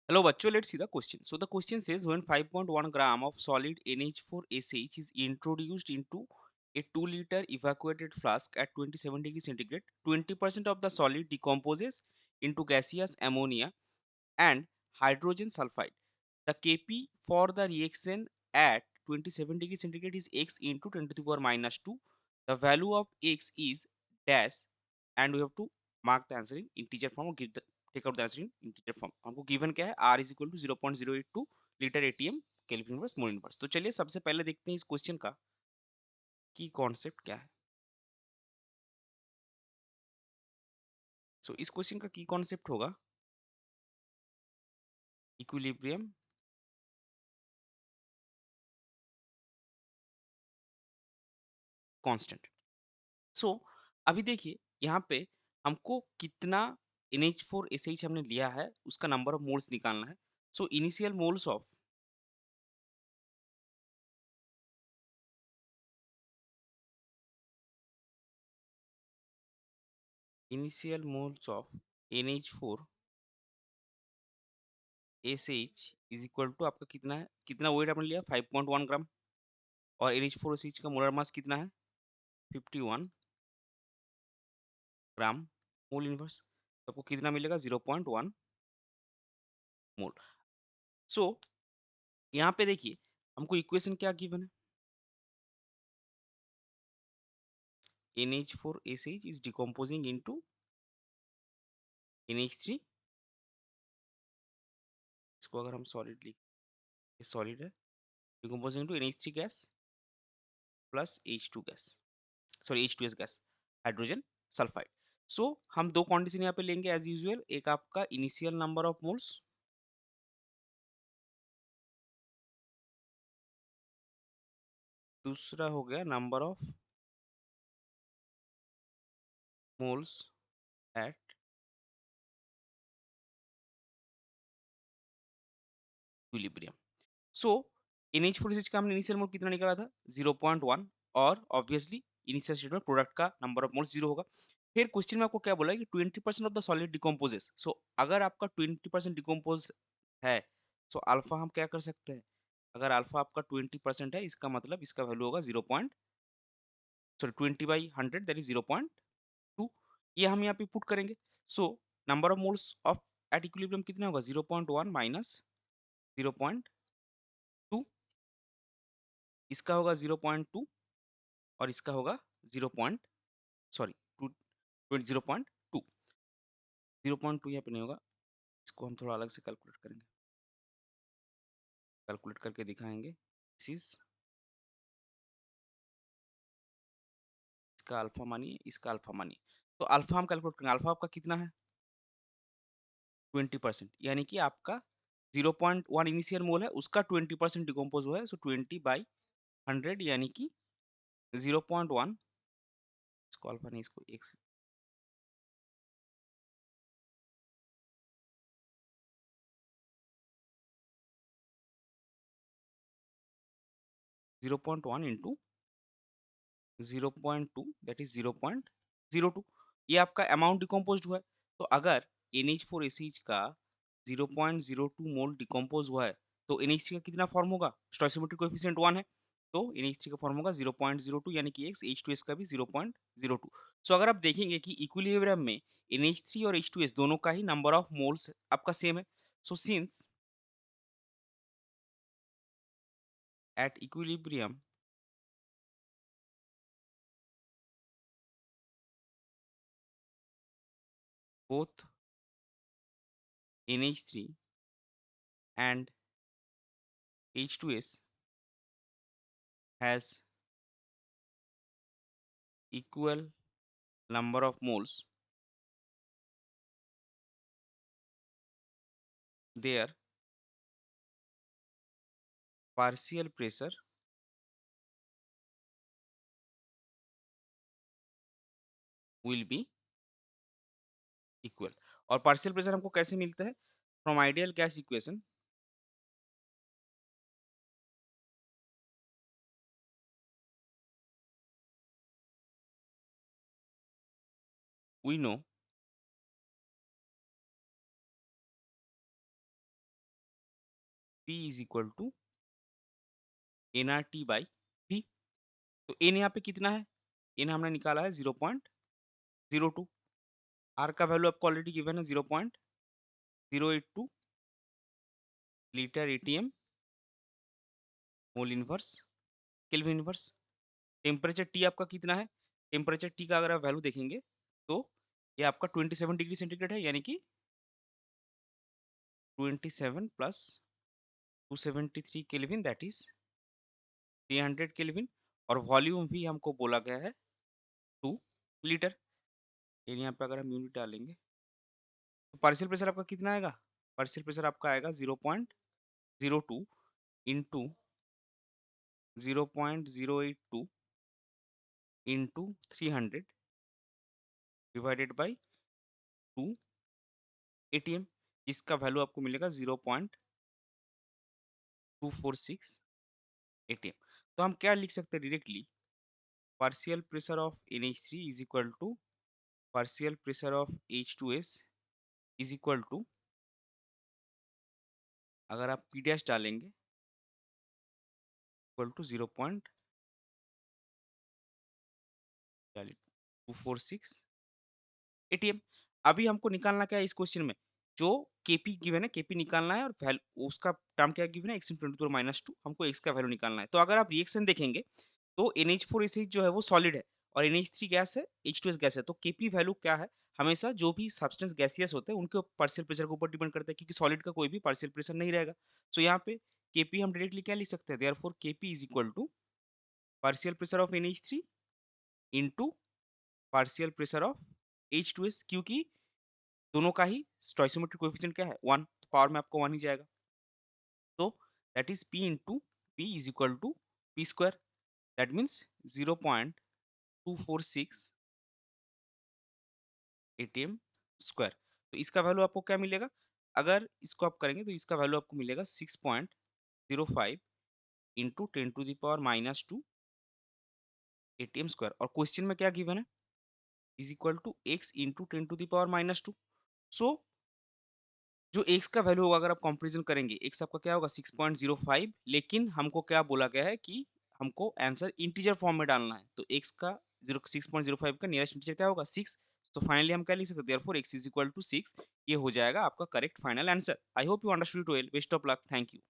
Hello, bachcho. Let's see the question. So the question says when 5.1 gram of solid NH4SH is introduced into a 2-liter evacuated flask at 27 degrees centigrade, 20% of the solid decomposes into gaseous ammonia and hydrogen sulfide. The Kp for the reaction at 27 degrees centigrade is x into 10 to the power minus 2. The value of x is dash and we have to mark the answer in integer form or give the take out the answer in integer form. हमको given क्या है r is equal to 0.082 litre ATM kelvin inverse mole inverse. तो चलिए सबसे पहले देखते हैं इस क्वेश्चन का की कॉन्सेप्ट क्या है. सो इस क्वेश्चन का की कॉन्सेप्ट होगा इक्विलिब्रियम कांस्टेंट. सो अभी देखिए यहाँ पे हमको कितना NH4SH हमने लिया है उसका नंबर ऑफ मोल्स निकालना है. So initial moles of NH4SH is equal to आपका कितना है, कितना वेट आपने लिया 5.1 ग्राम और NH4SH का मोलर मास कितना है 51 ग्राम मोल इनवर्स. तो आपको कितना मिलेगा 0.1 मोल. सो यहाँ पे देखिए हमको इक्वेशन क्या गिवन है. NH4SH is decomposing into NH3. इसको अगर हम सॉलिड लिख, ये सॉलिड है, decomposing into NH3 gas plus H2 gas, sorry H2S gas, hydrogen sulphide. So हम दो कंडीशन यहाँ पे लेंगे एज यूजुअल. एक आपका इनिशियल नंबर ऑफ मोल्स, दूसरा हो गया number of moles at equilibrium. So NH4SH का हमने इनिशियल मोल कितना निकाला था 0.1 और ऑब्वियसली इनिशियल स्टेट में प्रोडक्ट का नंबर ऑफ मोल्स 0 होगा. फिर क्वेश्चन में आपको क्या बोला है कि 20% ऑफ द सॉलिड डिकम्पोजेस. सो अगर आपका 20% डिकम्पोज है सो अल्फा हम क्या कर सकते हैं, अगर अल्फा आपका 20% है इसका मतलब इसका वैल्यू होगा 0. Sorry 20/100 that is 0.2. ये हम यहाँ पे पुट करेंगे. So number of moles of at equilibrium कितना होगा 0.1 माइनस 0.2, इसका होगा 0.2 और इसका होगा 0. सॉरी 0.2. 0.2 यहाँ पे नहीं होगा, इसको हम थोड़ा अलग से कैलकुलेट करेंगे, कैलकुलेट करके दिखाएंगे. दिस इज इसका अल्फा मानिए, इसका अल्फा मानिए. तो अल्फा हम कैलकुलेट करेंगे. अल्फा आपका कितना है 20%, यानी कि आपका 0.1 इनिशियल मोल है उसका 20% डिकम्पोज हुआ है. सो 20/100 यानी कि 0.1, इसको अल्फा नहीं इसको एक 0.1 इंटू 0.2 दैट इज 0.02. ये आपका अमाउंट डिकम्पोज हुआ है. तो अगर NH4SH का 0.02 मोल डिकम्पोज हुआ है तो NH3 का कितना फॉर्म होगा, स्टोइसियोमेट्रिक कोएफिशिएंट 1 है तो NH3 का फॉर्म होगा 0.02 यानी कि x, H2S का भी 0.02. सो अगर आप देखेंगे कि इक्विलिब्रियम में NH3 और H2S दोनों का ही नंबर ऑफ मोल्स आपका सेम है. So since at equilibrium both NH3 and H2S has equal number of moles, their partial pressure will be equal. और partial pressure हमको कैसे मिलता है, from ideal gas equation we know P is equal to NRT by V। तो N यहाँ पे कितना है? N हमने निकाला है 0.02। R का वैल्यू आपको ऑलरेडी गिवन है 0.082 litre ATM mole inverse kelvin inverse. Temperature T आपका कितना है? टेम्परेचर T का अगर आप वैल्यू देखेंगे तो ये आपका 27 डिग्री सेंटीग्रेड है, यानी कि 27 plus 273 kelvin, that is 300 kelvin. और वॉल्यूम भी हमको बोला गया है 2 लीटर। यानी यहाँ पे अगर हम यूनिट डालेंगे तो पार्शियल प्रेशर आपका कितना आएगा? पार्शियल प्रेशर आपका आएगा 0.02 into 0.082 into 300 divided by 2 ATM। इसका वैल्यू आपको मिलेगा 0.246 ATM। तो हम क्या लिख सकते हैं directly? Partial pressure of NH3 is equal to partial pressure of H2S is equal to, अगर आप P डैश डालेंगे इक्वल टू 0.246 ATM। अभी हमको निकालना क्या है इस क्वेश्चन में? जो KP गिवन है, KP निकालना है, और उसका टर्म क्या गिवन है? x × 10⁻²। हमको x का वैल्यू निकालना है। तो अगर आप रिएक्शन देखेंगे तो NH4SH जो है वो सॉलिड है और NH3 गैस है, H2S गैस है। तो KP वैल्यू क्या है? हमेशा जो भी सब्सटेंस गैसियस होते हैं उनके पार्शियल प्रेशर के ऊपर डिपेंड करता है, क्योंकि सॉलिड का कोई भी पार्शियल प्रेशर नहीं रहेगा। सो यहाँ पे KP हम डायरेक्टली क्या लिख सकते हैं? Therefore KP is equal to partial pressure of NH3 into partial pressure of H2S, क्योंकि दोनों का ही स्टोइसियोमेट्रिक कोएफिशिएंट क्या है? 1। तो पावर में आपको 1 ही जाएगा। तो that is P into P is equal to P square, that means 0.246 ATM square. तो इसका वैल्यू आपको क्या मिलेगा? अगर इसको आप करेंगे तो इसका वैल्यू आपको मिलेगा 6.05 इंटू 10⁻² ATM स्क्वायर। और क्वेश्चन में क्या गिवन है? Is equal to x into 10⁻²। So जो x का वैल्यू होगा, अगर आप कंपैरिजन करेंगे, x आपका क्या होगा? 6.05, लेकिन हमको क्या बोला गया है कि हमको आंसर इंटीजर फॉर्म में डालना है। तो x का 6.05 का नियरेस्ट इंटीजर क्या होगा? 6। तो फाइनली हम क्या लिख सकते हैं? Therefore x is equal to 6। ये हो जाएगा आपका correct final answer. I hope you understood it well. Best of luck. Thank you.